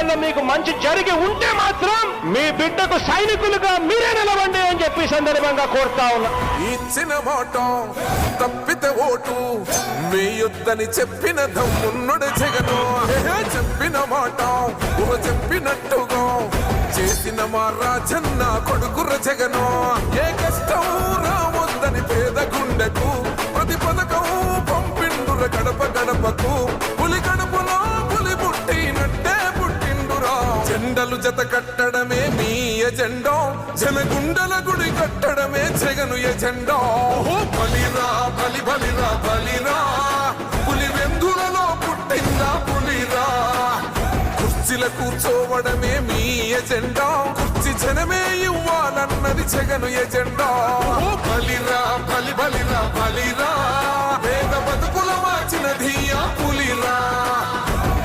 వల్ల మీకు మంచి జరిగి ఉంటే మాత్రం మీ బిడ్డకు సైనికులుగా మీరే నిలవండి అని చెప్పి సందర్భంగా కోరుతా ఉన్నా. ఇచ్చిన మాట తప్పితే ఓటు వేయొద్దని చెప్పిన దమ్మున్నడు జగను. చెప్పిన మాట చెప్పినట్టుగా చేసిన మా రాజన్న కొడుకుర జగను. ఏ కష్టం రావద్దని పేద గుండెకు ప్రతి పథకం పంపిండుర గడప గడపకు. పులి గడపలో పులి పుట్టినట్టే పుట్టిండురా. జెండలు జత కట్టడమే మీ ఎజెండా, జనగుండల గుడి కట్టడమే జగను ఎజెండా. బలిరా బలి బలిరా బలిరా, పులి వెందులలో పుట్టిందా పులిరా. కుర్చీల కూర్చోవడమే మీ ఎజెండా, కుర్చీ జనమే ఇవ్వాలన్నది జగను ఎజెండా. బలిరా బలి బలిరా బలిరా, పేద బతుకుల మార్చినది ఆ పులిరా.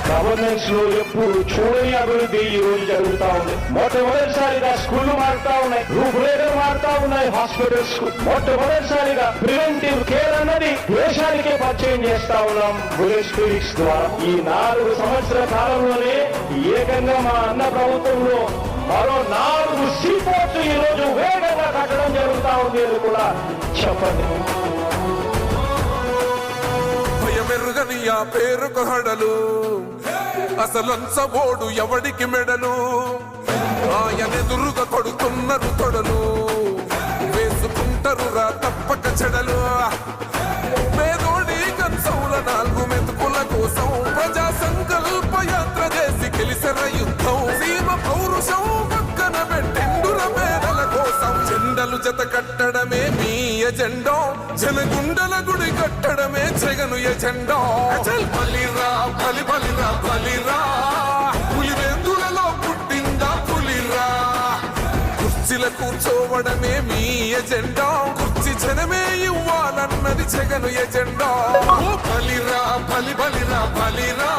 గవర్నెన్స్ లో ఎప్పుడు చూడని అభివృద్ధి ఈ రోజు జరుగుతా ఉంది. మొట్టమొదటిసారిగా స్కూళ్లు మారుతా ఉన్నాయి, రూపురేఖలు మారుతా ఉన్నాయి. హాస్పిటల్స్ మొట్టమొదటిసారిగా ప్రివెంటివ్ కేర్ అన్నది దేశానికే పరిచయం చేస్తా ఉన్నాం బుల్లెట్ క్లినిక్స్ ద్వారా. ఈ 4 సంవత్సరాల కాలంలోనే ఏకంగా మా అన్న ప్రభుత్వంలో మరో 4 సీపోర్ట్స్ ఈ రోజు వేగంగా కట్టడం జరుగుతా ఉంది అని కూడా చెప్పండి. భయమెరుగని ఆ పేరుకు హడలు, అసలంచబోడు ఎవడికి మెడలు. ఆయనెదురుగా కొడుతున్నారు తొడలు, వేసుకుంటారు రా తప్పక చెడలు. పేదోడి కంచౌల 4 మెతుకుల కోసం ప్రజా సంకల్ప యాత్ర చేసి గెలిసిన యుద్ధం. సీమ పౌరుషం పక్కన పెట్టిండుర పేదల కోసం. జెండలు జత కట్టడమే మీ ఎజెండా, జనగుండల గుడి కట్టడమే జగను ఎజెండా. బలిరా బలి బలిరా బలిరా, పులి వెందులలో పుట్టిందా పులిరా. కుర్చీల కూర్చోవడమే మీ ఎజెండా, కుర్చీ జనమే ఇవ్వాలన్నది జగను ఎజెండా. బలిరా బలి బలిరా బలిరా,